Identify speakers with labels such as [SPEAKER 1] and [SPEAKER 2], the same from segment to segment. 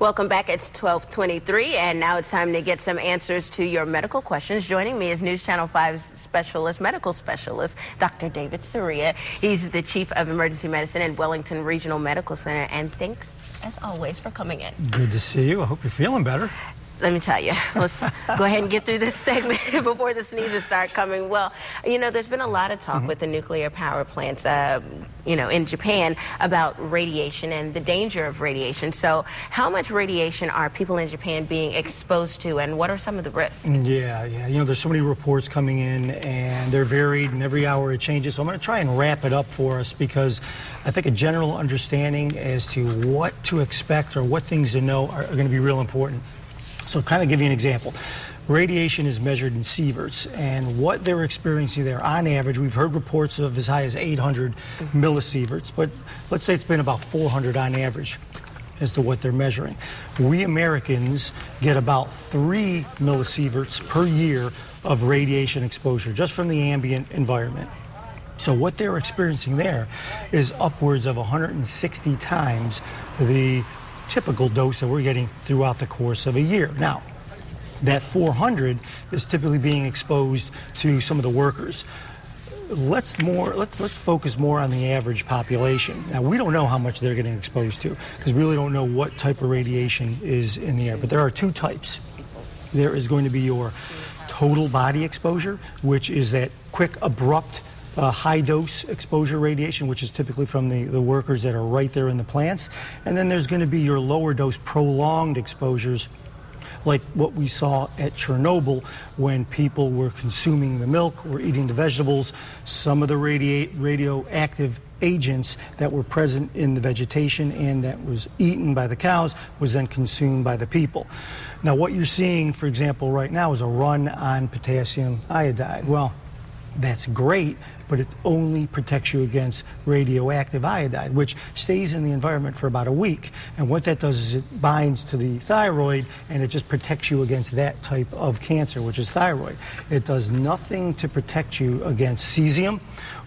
[SPEAKER 1] Welcome back. It's 12:23, and now it's time to get some answers to your medical questions. Joining me is News Channel 5's medical specialist, Dr. David Soria. He's the Chief of Emergency Medicine at Wellington Regional Medical Center, and thanks, as always, for coming in.
[SPEAKER 2] Good to see you. I hope you're feeling better.
[SPEAKER 1] Let me tell you, let's go ahead and get through this segment before the sneezes start coming. Well, you know, there's been a lot of talk with the nuclear power plants, in Japan about radiation and the danger of radiation. So how much radiation are people in Japan being exposed to, and what are some of the risks?
[SPEAKER 2] Yeah. You know, there's so many reports coming in, and they're varied, and every hour it changes. So I'm going to try and wrap it up for us, because I think a general understanding as to what to expect or what things to know are going to be real important. So kind of give you an example. Radiation is measured in sieverts, and what they're experiencing there, on average, we've heard reports of as high as 800 millisieverts, but let's say it's been about 400 on average as to what they're measuring. We Americans get about 3 millisieverts per year of radiation exposure, just from the ambient environment. So what they're experiencing there is upwards of 160 times the typical dose that we're getting throughout the course of a year. Now, that 400 is typically being exposed to some of the workers. Let's focus more on the average population. Now, we don't know how much they're getting exposed to, because we really don't know what type of radiation is in the air. But there are two types. There is going to be your total body exposure, which is that quick, abrupt, high-dose exposure radiation, which is typically from the workers that are right there in the plants. And then there's going to be your lower-dose prolonged exposures, like what we saw at Chernobyl when people were consuming the milk or eating the vegetables. Some of the radioactive agents that were present in the vegetation and that was eaten by the cows was then consumed by the people. Now, what you're seeing, for example, right now is a run on potassium iodide. Well, that's great, but it only protects you against radioactive iodide, which stays in the environment for about a week. And what that does is it binds to the thyroid, and it just protects you against that type of cancer, which is thyroid. It does nothing to protect you against cesium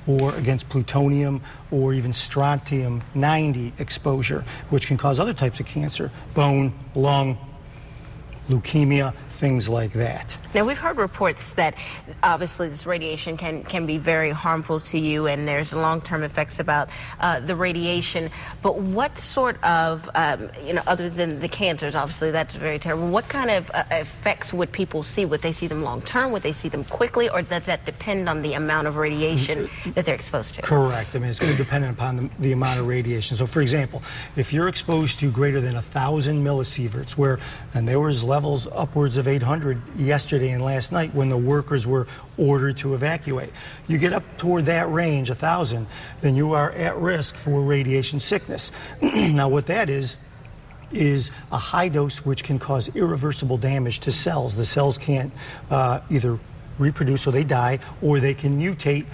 [SPEAKER 2] or against plutonium or even strontium-90 exposure, which can cause other types of cancer, bone, lung, leukemia, things like that.
[SPEAKER 1] Now, we've heard reports that obviously this radiation can be very harmful to you, and there's long-term effects about the radiation. But what sort of, other than the cancers, obviously that's very terrible, what kind of effects would people see? Would they see them long-term? Would they see them quickly? Or does that depend on the amount of radiation that they're exposed to?
[SPEAKER 2] Correct. I mean, it's going to depend upon the amount of radiation. So, for example, if you're exposed to greater than 1,000 millisieverts, and there was levels upwards of 800 yesterday and last night when the workers were ordered to evacuate. You get up toward that range, 1,000, then you are at risk for radiation sickness. Now, what that is a high dose which can cause irreversible damage to cells. The cells can't either reproduce, so they die, or they can mutate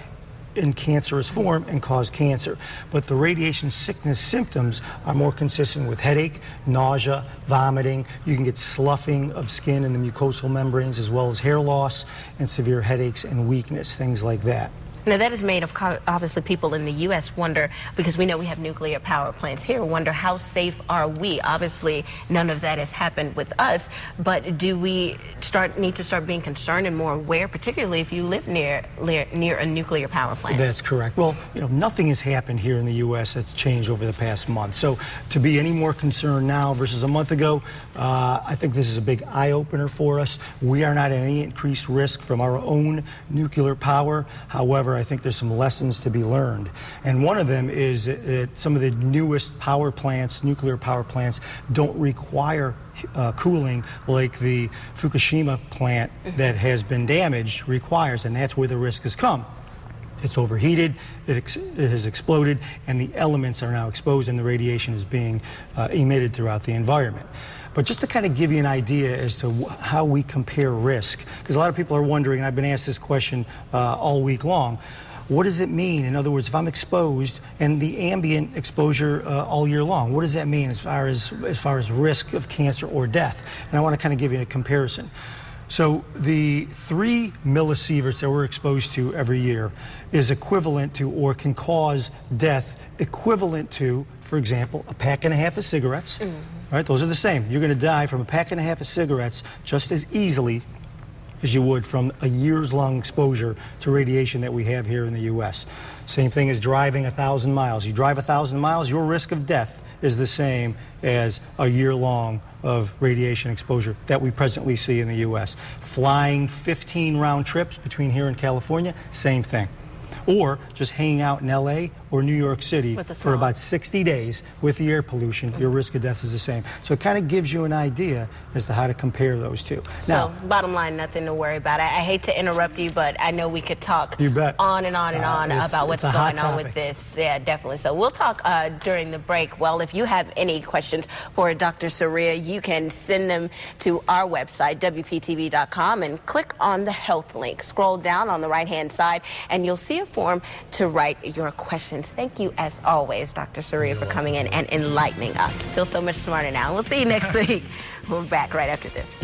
[SPEAKER 2] in cancerous form and cause cancer. But the radiation sickness symptoms are more consistent with headache, nausea, vomiting. You can get sloughing of skin in the mucosal membranes, as well as hair loss and severe headaches and weakness, things like that.
[SPEAKER 1] Now, that is made of, obviously, people in the U.S. wonder, because we know we have nuclear power plants here, wonder how safe are we? Obviously, none of that has happened with us, but do we need to start being concerned and more aware, particularly if you live near a nuclear power plant?
[SPEAKER 2] That's correct. Well, nothing has happened here in the U.S. that's changed over the past month. So to be any more concerned now versus a month ago, I think this is a big eye-opener for us. We are not at any increased risk from our own nuclear power. However, I think there's some lessons to be learned. And one of them is that some of the newest power plants, nuclear power plants, don't require cooling like the Fukushima plant that has been damaged requires, and that's where the risk has come. It's overheated, it has exploded, and the elements are now exposed, and the radiation is being emitted throughout the environment. But just to kind of give you an idea as to how we compare risk, because a lot of people are wondering, and I've been asked this question all week long, what does it mean? In other words, if I'm exposed and the ambient exposure all year long, what does that mean as far as risk of cancer or death? And I want to kind of give you a comparison. So the 3 millisieverts that we're exposed to every year is equivalent to, or can cause death equivalent to, for example, a pack and a half of cigarettes, right? Those are the same. You're going to die from a pack and a half of cigarettes just as easily as you would from a years-long exposure to radiation that we have here in the U.S. Same thing as driving 1,000 miles. You drive 1,000 miles, your risk of death is the same as a year-long of radiation exposure that we presently see in the U.S. Flying 15 round trips between here and California, same thing. Or just hanging out in L.A. or New York City for about 60 days with the air pollution, your risk of death is the same. So it kind of gives you an idea as to how to compare those two.
[SPEAKER 1] So, bottom line, nothing to worry about. I hate to interrupt you, but I know we could talk on and on and on about what's going on with this. Yeah, definitely. So we'll talk during the break. Well, if you have any questions for Dr. Surya, you can send them to our website, WPTV.com, and click on the health link. Scroll down on the right-hand side, and you'll see a form to write your questions. Thank you, as always, Dr. Surya, for coming in and enlightening us. Feel so much smarter now. We'll see you next week. We're back right after this.